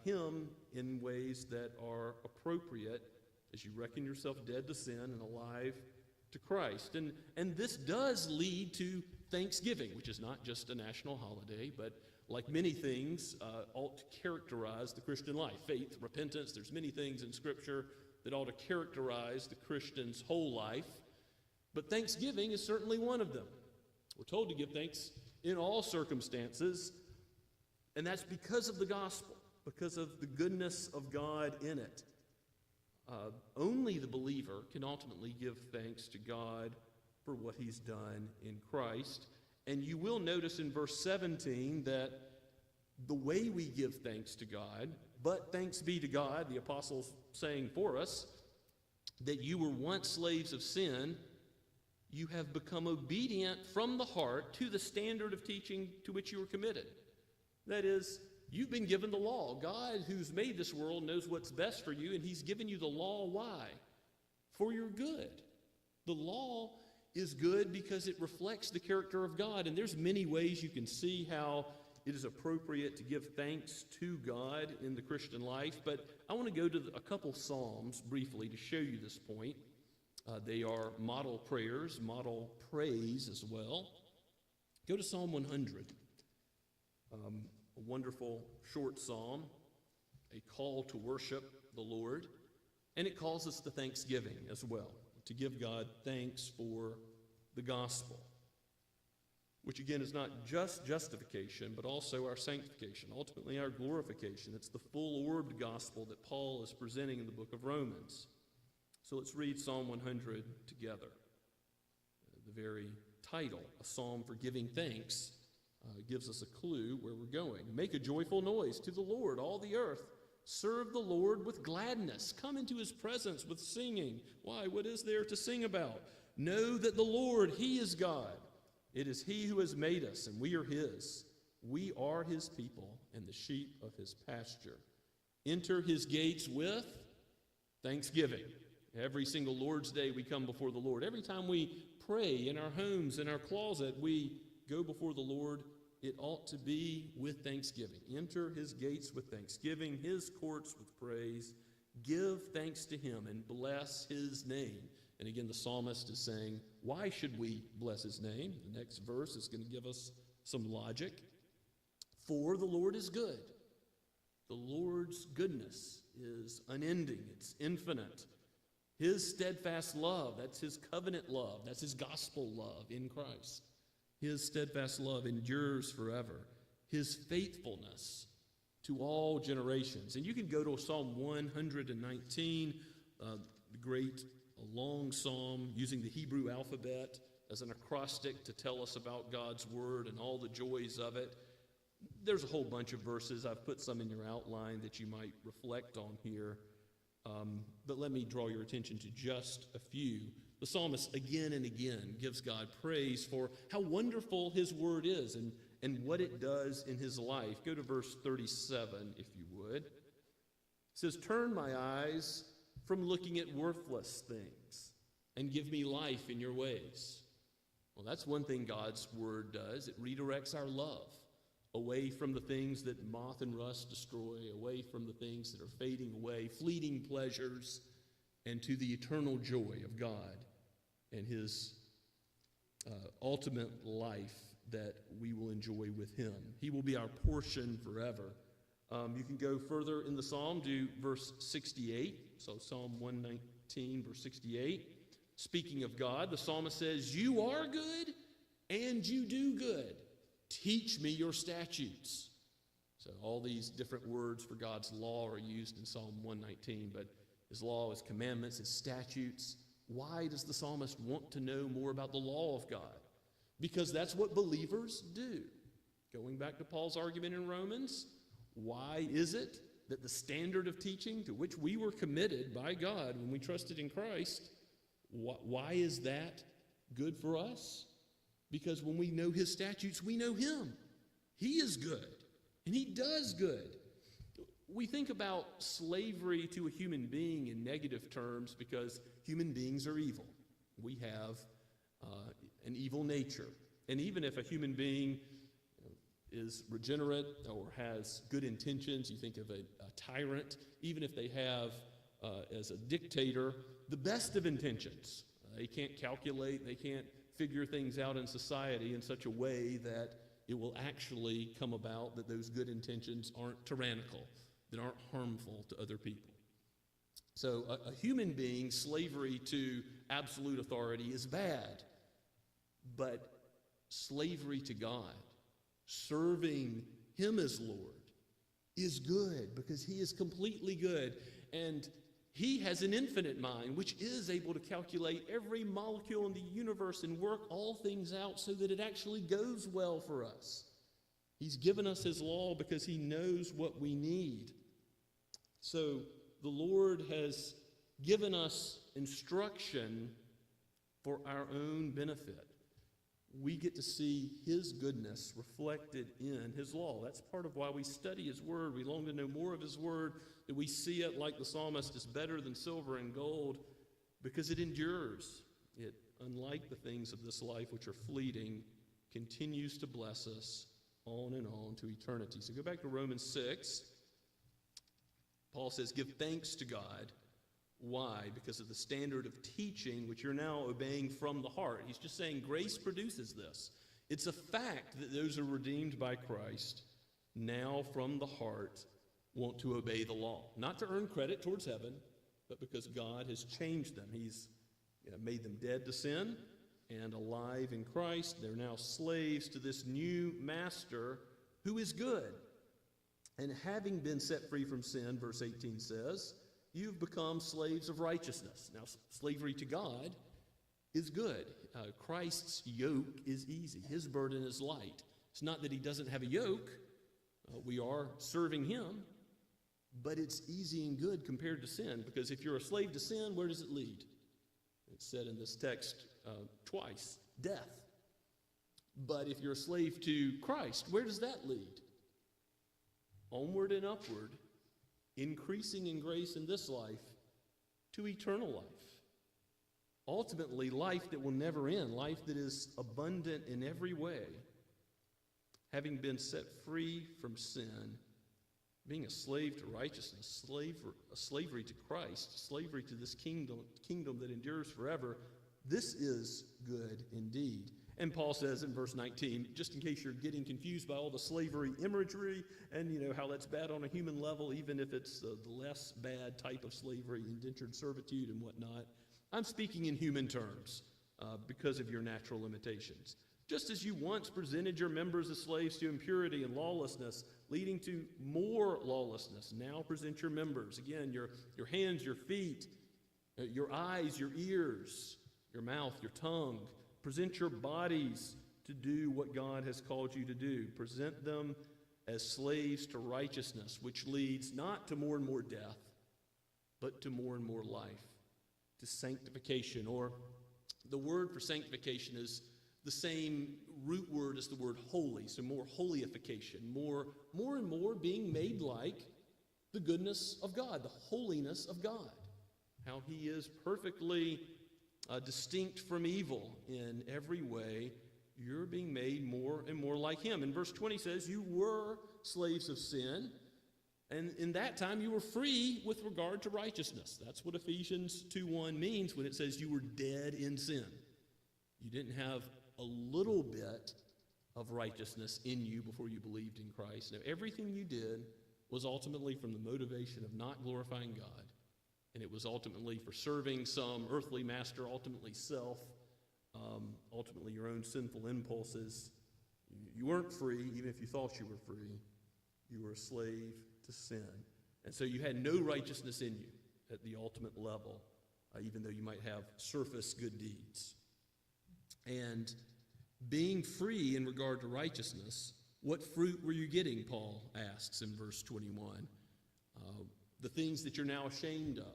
Him in ways that are appropriate as you reckon yourself dead to sin and alive to Christ. And this does lead to Thanksgiving, which is not just a national holiday, but like many things, ought to characterize the Christian life. Faith, repentance, there's many things in Scripture that ought to characterize the Christian's whole life. But Thanksgiving is certainly one of them. We're told to give thanks in all circumstances, and that's because of the gospel, because of the goodness of God in it. Only the believer can ultimately give thanks to God for what he's done in Christ. And you will notice in verse 17 that the way we give thanks to God, but thanks be to God, the apostle's saying for us, that you were once slaves of sin, you have become obedient from the heart to the standard of teaching to which you were committed. That is, you've been given the law. God, who's made this world, knows what's best for you, and he's given you the law. Why? For your good. The law is good because it reflects the character of God, and there's many ways you can see how it is appropriate to give thanks to God in the Christian life, but I want to go to a couple Psalms briefly to show you this point. They are model prayers, model praise as well. Go to Psalm 100, a wonderful short psalm, a call to worship the Lord, and it calls us to thanksgiving as well, to give God thanks for the gospel, which again is not just justification, but also our sanctification, ultimately our glorification. It's the full-orbed gospel that Paul is presenting in the book of Romans. So let's read Psalm 100 together. The very title, a psalm for giving thanks, gives us a clue where we're going. Make a joyful noise to the Lord, all the earth. Serve the Lord with gladness. Come into his presence with singing. Why? What is there to sing about? Know that the Lord, he is God. It is he who has made us, and we are his. We are his people and the sheep of his pasture. Enter his gates with thanksgiving. Every single Lord's Day we come before the Lord. Every time we pray in our homes, in our closet, we go before the Lord. It ought to be with thanksgiving. Enter his gates with thanksgiving, his courts with praise. Give thanks to him and bless his name. And again, the psalmist is saying, why should we bless his name? The next verse is going to give us some logic. For the Lord is good. The Lord's goodness is unending. It's infinite. His steadfast love, that's his covenant love. That's his gospel love in Christ. His steadfast love endures forever. His faithfulness to all generations. And you can go to Psalm 119, the great long psalm using the Hebrew alphabet as an acrostic to tell us about God's word and all the joys of it. There's a whole bunch of verses. I've put some in your outline that you might reflect on here. But let me draw your attention to just a few. The psalmist again and again gives God praise for how wonderful his word is and what it does in his life. Go to verse 37, if you would. It says, turn my eyes from looking at worthless things and give me life in your ways. Well, that's one thing God's word does. It redirects our love away from the things that moth and rust destroy, away from the things that are fading away, fleeting pleasures, and to the eternal joy of God and his ultimate life that we will enjoy with him. He will be our portion forever. You can go further in the psalm to verse 68. So Psalm 119, verse 68. Speaking of God, the psalmist says, you are good and you do good. Teach me your statutes. So all these different words for God's law are used in Psalm 119, but his law, his commandments, his statutes. Why does the psalmist want to know more about the law of God? Because that's what believers do. Going back to Paul's argument in Romans, why is it that the standard of teaching to which we were committed by God when we trusted in Christ, why is that good for us? Because when we know his statutes, we know him. He is good, and he does good. We think about slavery to a human being in negative terms because human beings are evil. We have an evil nature. And even if a human being is regenerate or has good intentions, you think of a tyrant, even if they have, as a dictator, the best of intentions. They can't calculate, they can't figure things out in society in such a way that it will actually come about that those good intentions aren't tyrannical, that aren't harmful to other people. So a human being, slavery to absolute authority is bad, but slavery to God, serving him as Lord, is good because he is completely good, and He has an infinite mind, which is able to calculate every molecule in the universe and work all things out so that it actually goes well for us. He's given us his law because he knows what we need. So the Lord has given us instruction for our own benefit. We get to see his goodness reflected in his law. That's part of why we study his word. We long to know more of his word, that we see it like the psalmist is better than silver and gold because it endures. It, unlike the things of this life which are fleeting, continues to bless us on and on to eternity. So go back to Romans 6. Paul says, give thanks to God. Why? Because of the standard of teaching which you're now obeying from the heart. He's just saying grace produces this. It's a fact that those who are redeemed by Christ now from the heart want to obey the law. Not to earn credit towards heaven, but because God has changed them. He's made them dead to sin and alive in Christ. They're now slaves to this new master who is good. And having been set free from sin, verse 18 says, you've become slaves of righteousness. Now, slavery to God is good. Christ's yoke is easy. His burden is light. It's not that he doesn't have a yoke. We are serving him, but it's easy and good compared to sin, because if you're a slave to sin, where does it lead? It's said in this text twice, death. But if you're a slave to Christ, where does that lead? Onward and upward, increasing in grace in this life to eternal life. Ultimately, life that will never end, life that is abundant in every way. Having been set free from sin, being a slave to righteousness, slavery to Christ, slavery to this kingdom that endures forever, this is good indeed. And Paul says in verse 19, just in case you're getting confused by all the slavery imagery and how that's bad on a human level, even if it's the less bad type of slavery, indentured servitude and whatnot, I'm speaking in human terms because of your natural limitations. Just as you once presented your members as slaves to impurity and lawlessness, leading to more lawlessness, now present your members, again, your hands, your feet, your eyes, your ears, your mouth, your tongue. Present your bodies to do what God has called you to do. Present them as slaves to righteousness, which leads not to more and more death, but to more and more life, to sanctification. Or the word for sanctification is the same root word as the word holy, so more holyification, more and more being made like the goodness of God, the holiness of God, how he is perfectly distinct from evil in every way. You're being made more and more like him. And verse 20 says, you were slaves of sin, and in that time you were free with regard to righteousness. That's what Ephesians 2:1 means when it says you were dead in sin. You didn't have a little bit of righteousness in you before you believed in Christ. Now, everything you did was ultimately from the motivation of not glorifying God. And it was ultimately for serving some earthly master, ultimately self, ultimately your own sinful impulses. You weren't free, even if you thought you were free. You were a slave to sin. And so you had no righteousness in you at the ultimate level, even though you might have surface good deeds. And being free in regard to righteousness, what fruit were you getting, Paul asks in verse 21. The things that you're now ashamed of.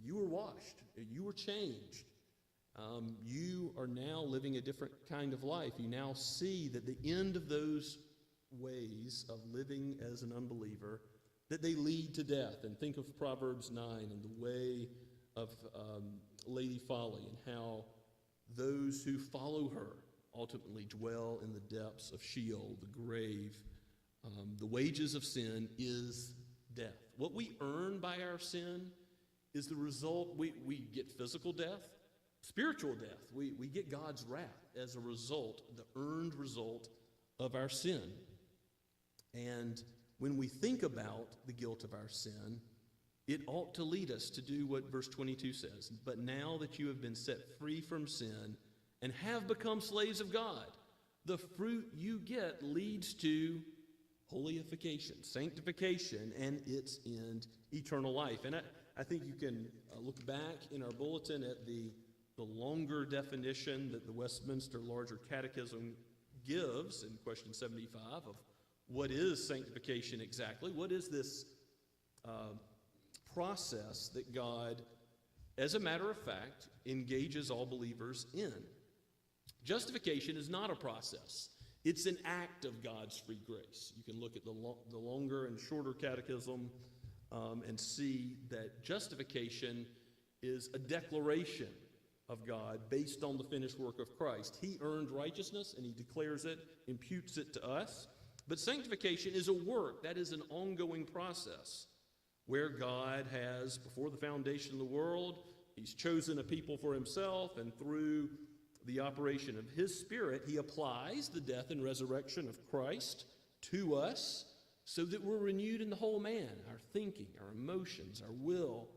You were washed. You were changed. You are now living a different kind of life. You now see that the end of those ways of living as an unbeliever, that they lead to death. And think of Proverbs 9 and the way of Lady Folly and how those who follow her ultimately dwell in the depths of Sheol, the grave. The wages of sin is death. What we earn by our sin is the result. We get physical death, spiritual death. We get God's wrath as a result, the earned result of our sin. And when we think about the guilt of our sin, it ought to lead us to do what verse 22 says. But now that you have been set free from sin and have become slaves of God, the fruit you get leads to holyification, sanctification, and its end eternal life. And I think you can look back in our bulletin at the longer definition that the Westminster Larger Catechism gives in question 75 of what is sanctification exactly. What is this process that God, as a matter of fact, engages all believers in? Justification is not a process. It's an act of God's free grace. You can look at the longer and shorter catechism and see that justification is a declaration of God based on the finished work of Christ. He earned righteousness and he declares it, imputes it to us. But sanctification is a work. That is an ongoing process where God has, before the foundation of the world, he's chosen a people for himself, and through the operation of his Spirit, he applies the death and resurrection of Christ to us so that we're renewed in the whole man, our thinking, our emotions, our will,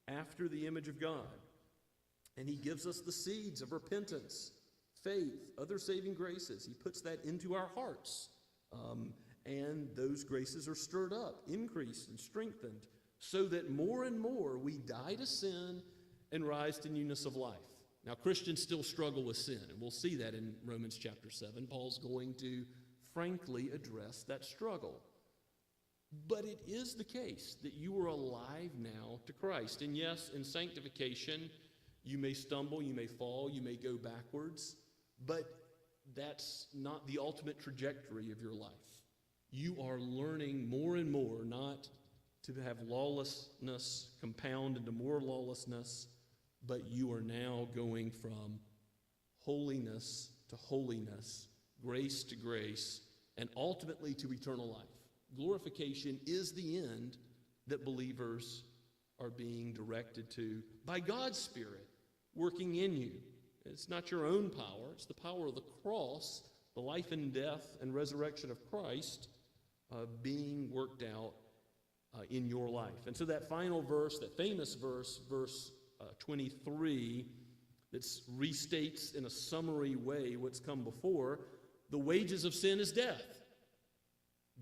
after the image of God. And he gives us the seeds of repentance, faith, other saving graces. He puts that into our hearts. And those graces are stirred up, increased, and strengthened so that more and more we die to sin and rise to newness of life. Now, Christians still struggle with sin, and we'll see that in Romans chapter 7. Paul's going to frankly address that struggle. But it is the case that you are alive now to Christ. And yes, in sanctification, you may stumble, you may fall, you may go backwards, but that's not the ultimate trajectory of your life. You are learning more and more not to have lawlessness compound into more lawlessness, but you are now going from holiness to holiness, grace to grace, and ultimately to eternal life. Glorification is the end that believers are being directed to by God's Spirit working in you. It's not your own power. It's the power of the cross, the life and death and resurrection of Christ being worked out in your life. And so that final verse, that famous verse, verse 23, that restates in a summary way what's come before, the wages of sin is death.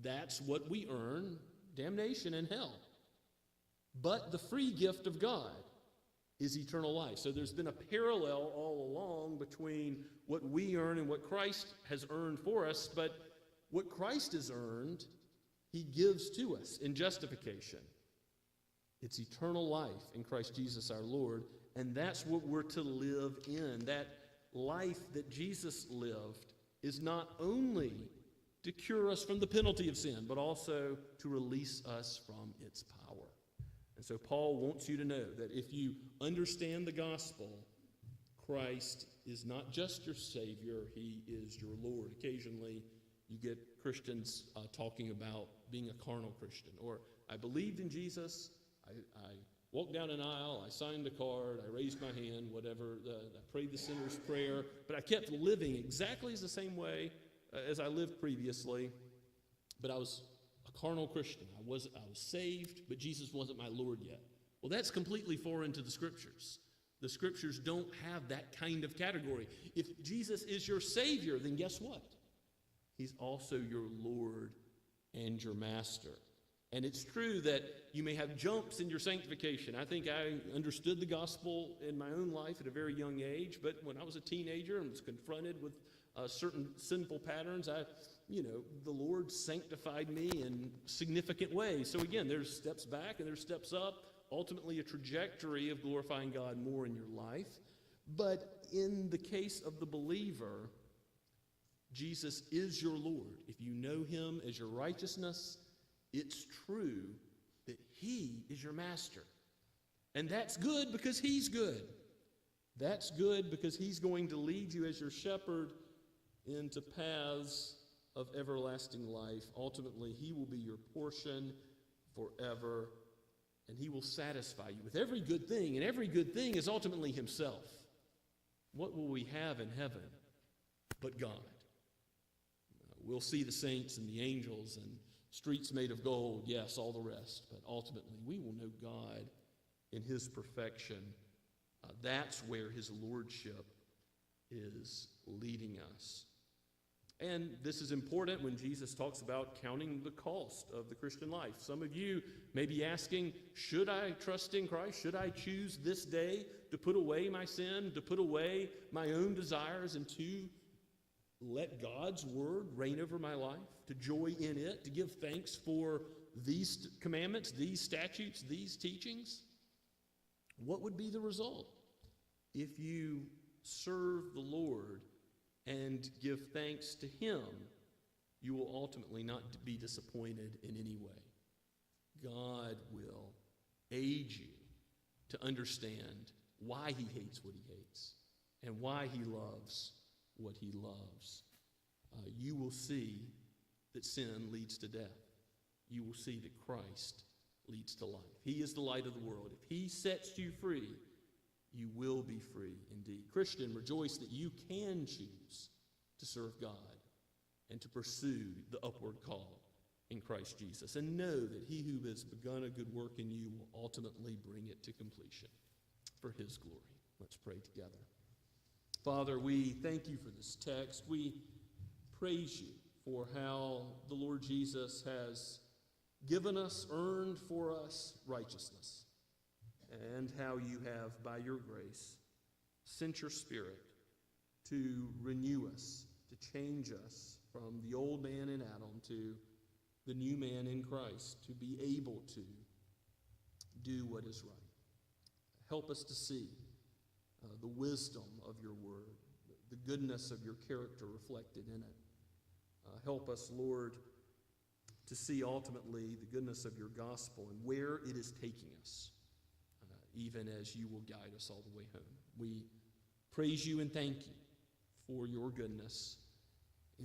That's what we earn, damnation and hell. But the free gift of God is eternal life. So there's been a parallel all along between what we earn and what Christ has earned for us, but what Christ has earned, he gives to us in justification. It's eternal life in Christ Jesus our Lord, and that's what we're to live in. That life that Jesus lived is not only to cure us from the penalty of sin, but also to release us from its power. And so Paul wants you to know that if you understand the gospel, Christ is not just your Savior, he is your Lord. Occasionally you get Christians talking about being a carnal Christian, or I believed in Jesus, I walked down an aisle, I signed a card, I raised my hand, whatever, I prayed the sinner's prayer, but I kept living exactly the same way as I lived previously, but I was a carnal Christian. I was saved, but Jesus wasn't my Lord yet. Well, that's completely foreign to the Scriptures. The Scriptures don't have that kind of category. If Jesus is your Savior, then guess what? He's also your Lord and your Master. And it's true that you may have jumps in your sanctification. I think I understood the gospel in my own life at a very young age, but when I was a teenager and was confronted with certain sinful patterns, the Lord sanctified me in significant ways. So again, there's steps back and there's steps up, ultimately a trajectory of glorifying God more in your life. But in the case of the believer, Jesus is your Lord. If you know him as your righteousness, it's true that he is your master. And that's good because he's good. That's good because he's going to lead you as your shepherd into paths of everlasting life. Ultimately, he will be your portion forever, and he will satisfy you with every good thing, and every good thing is ultimately himself. What will we have in heaven but God? We'll see the saints and the angels and streets made of gold, yes, all the rest, but ultimately we will know God in his perfection. That's where his lordship is leading us. And this is important when Jesus talks about counting the cost of the Christian life. Some of you may be asking, should I trust in Christ? Should I choose this day to put away my sin, to put away my own desires, and to let God's word reign over my life, to joy in it, to give thanks for these commandments, these statutes, these teachings? What would be the result if you serve the Lord and give thanks to Him? You will ultimately not be disappointed in any way. God will aid you to understand why He hates what He hates and why He loves what He loves. You will see that sin leads to death. You will see that Christ leads to life. He is the light of the world. If He sets you free, you will be free indeed. Christian, rejoice that you can choose to serve God and to pursue the upward call in Christ Jesus. And know that He who has begun a good work in you will ultimately bring it to completion for His glory. Let's pray together. Father, we thank You for this text. We praise You for how the Lord Jesus has given us, earned for us righteousness, and how You have, by Your grace, sent Your Spirit to renew us, to change us from the old man in Adam to the new man in Christ, to be able to do what is right. Help us to see the wisdom of Your word, the goodness of Your character reflected in it. Help us, Lord, to see ultimately the goodness of Your gospel and where it is taking us, even as You will guide us all the way home. We praise You and thank You for Your goodness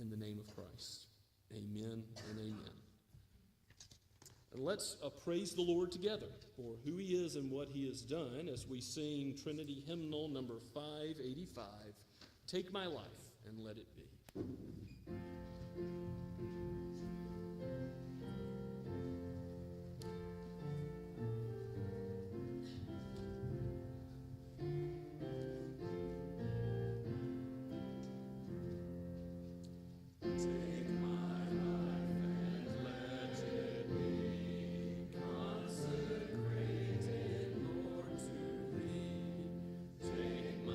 in the name of Christ. Amen and amen. And let's praise the Lord together for who He is and what He has done as we sing Trinity Hymnal number 585, Take My Life and Let It Be. Take my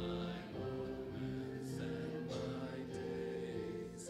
moments and my days.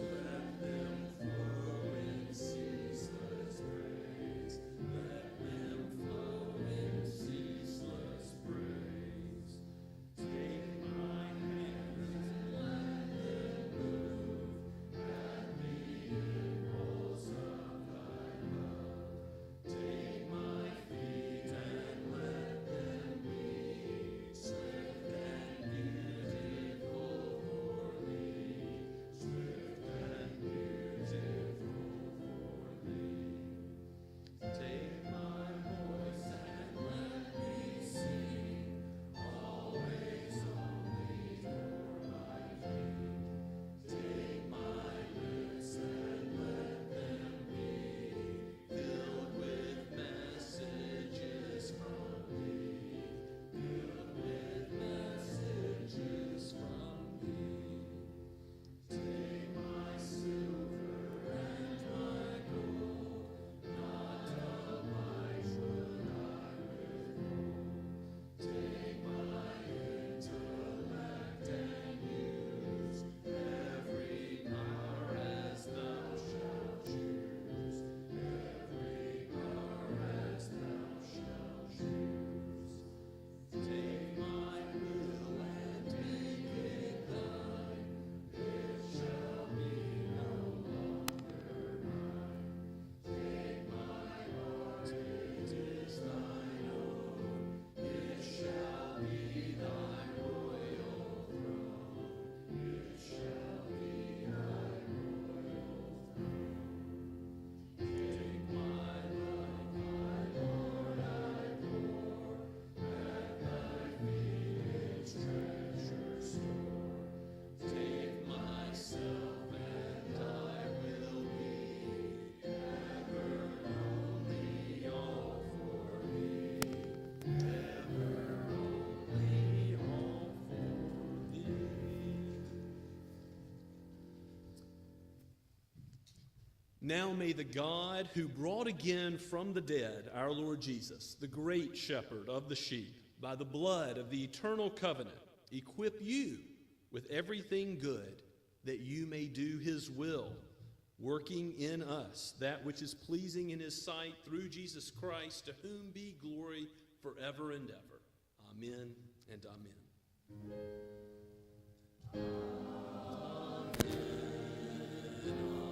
Now may the God who brought again from the dead our Lord Jesus, the great shepherd of the sheep, by the blood of the eternal covenant, equip you with everything good, that you may do his will, working in us that which is pleasing in his sight through Jesus Christ, to whom be glory forever and ever. Amen and amen. Amen.